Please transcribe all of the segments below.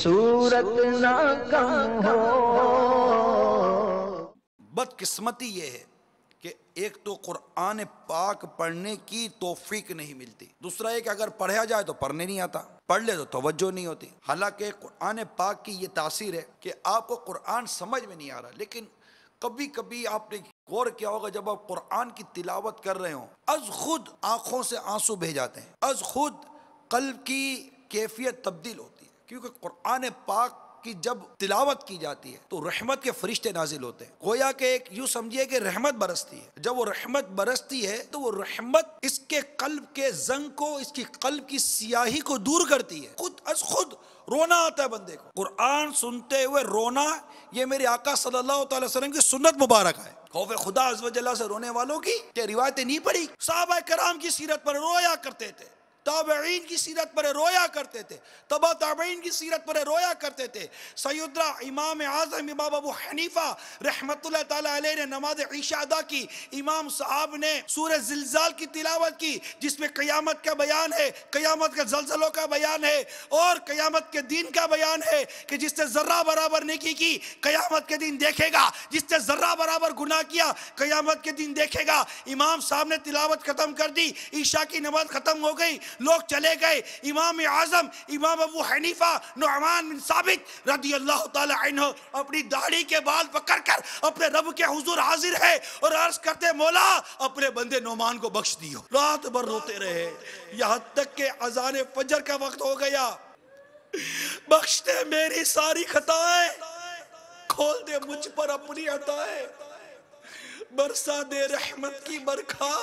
صورت نہ کم ہو۔ بدقسمتی یہ ہے کہ ایک تو قرآن پاک پڑھنے کی توفیق نہیں ملتی، دوسرا ہے کہ اگر پڑھا جائے تو پڑھنے نہیں آتا، پڑھ لے تو توجہ نہیں ہوتی۔ حالانکہ قرآن پاک کی یہ تاثیر ہے کہ آپ کو قرآن سمجھ میں نہیں آ رہا، لیکن کبھی کبھی آپ نے غور کیا ہوگا جب آپ قرآن کی تلاوت کر رہے ہوں از خود آنکھوں سے آنسو بہہ جاتے ہیں، از خود قلب کی کیفیت تبدیل ہوتی ہے، کیونکہ قرآن پاک کی جب تلاوت کی جاتی ہے تو رحمت کے فرشتے نازل ہوتے ہیں، گویا کہ ایک یوں سمجھیے کہ رحمت برستی ہے۔ جب وہ رحمت برستی ہے تو وہ رحمت اس کے قلب کے زنگ کو، اس کی قلب کی سیاہی کو دور کرتی ہے، خود از خود رونا آتا ہے بندے کو۔ قرآن سنتے ہوئے رونا یہ میرے آقا صلی اللہ تعالی وسلم کی سنت مبارک ہے۔ خوف خدا عز و جل سے رونے والوں کی کیا روایتیں نہیں پڑھی؟ صحابہ کرام کی سیرت پر رویا کرتے تھے، تابعین کی سیرت پر رویا کرتے تھے، تبع تابعین کی سیرت پر رویا کرتے تھے۔ سیدنا امام اعظم امام ابو حنیفہ رحمت اللہ تعالی علیہ نے نماز عشاء ادا کی، امام صاحب نے سورہ زلزال کی تلاوت کی جس میں قیامت کا بیان ہے، قیامت کے زلزلوں کا بیان ہے اور قیامت کے دن کا بیان ہے کہ جس نے ذرہ برابر نیکی کی قیامت کے دن دیکھے گا، جس نے ذرہ برابر گناہ کیا قیامت کے دن دیکھے گا۔ امام صاحب نے تلاوت ختم کر دی، عشاء کی نماز ختم ہو گئی، لوگ چلے گئے۔ امام اعظم امام ابو حنیفہ نعمان بن ثابت رضی اللہ تعالی عنہ اپنی داڑھی کے بال پکڑ کر اپنے رب کے حضور حاضر ہے اور عرض کرتے مولا اپنے بندے نعمان کو بخش دیو۔ رات بھر روتے رہے یہاں تک کہ اذان فجر کا وقت ہو گیا۔ بخش دے میری ساری خطائیں، کھول دے مجھ پر اپنی عطائیں، برسا دے رحمت کی برکھا،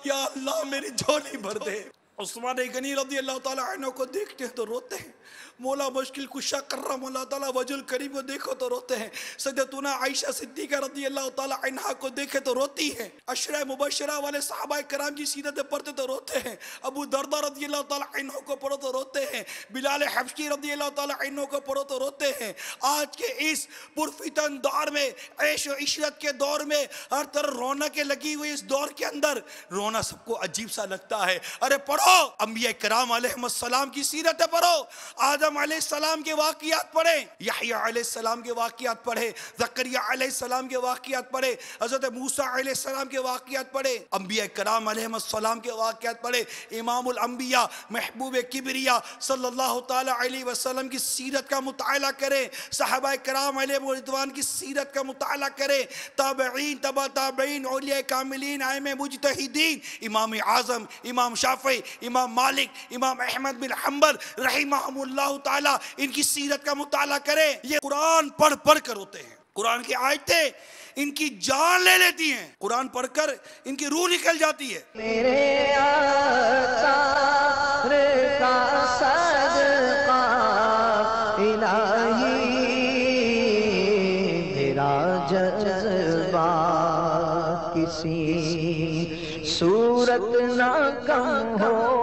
یا اللہ میری جھولی بھر دے۔ عثمان غنی رضی اللہ تعالیٰ عنہ کو دیکھتے ہیں تو روتے ہیں، مولا مشکل کشا کرم اللہ تعالیٰ وجہ الکریم کو دیکھو تو روتے ہیں، سیدتنا عائشہ صدیقہ رضی اللہ تعالیٰ عنہ کو دیکھے تو روتی ہیں، عشرہ مبشرہ والے صحابہ کرام کی سیرتیں پڑھتے تو روتے ہیں، ابو دردہ رضی اللہ تعالیٰ عنہ کو پڑھو تو روتے ہیں، بلال حبشی رضی اللہ تعالیٰ عنہ کو پڑھو تو روتے ہیں۔ آج کے اس پرفتن دور میں، عیش و عشرت کے دور میں، ہر طرح رونقیں لگی ہوئی اس دور کے اندر رونا سب کو عجیب سا لگتا ہے۔ ارے پڑھو انبیاء کرام علیہ السلام کی سیرتیں پڑھو، آدم علیہ السلام کے واقعات پڑھیں، یحییٰ علیہ السلام کے واقعات پڑھیں، زکریا علیہ السلام کے واقعات پڑھیں، حضرت موسیٰ علیہ السلام کے واقعات پڑھیں، انبیاء کرام علیہ السلام کے واقعات پڑھیں، امام الانبیاء محبوب کبریا صلی اللہ تعالی علیہ وسلم کی سیرت کا مطالعہ کریں، صحابہ کرام علیہ رضوان کی سیرت کا مطالعہ کریں، تابعین تبع تابعین اولیاء کاملین ائمہ مجتہدین، امام اعظم امام شافعی امام مالک امام احمد بن حنبل رحمہم اللہ تعالی ان کی سیرت کا مطالعہ کریں۔ یہ قرآن پڑھ پڑھ کر ہوتے ہیں، قرآن کی آیتیں ان کی جان لے لیتی ہیں، قرآن پڑھ کر ان کی روح نکل جاتی ہے۔ میرے آثار کا صدقہ الہی میرا جذبہ کسی صورت نہ کم ہو۔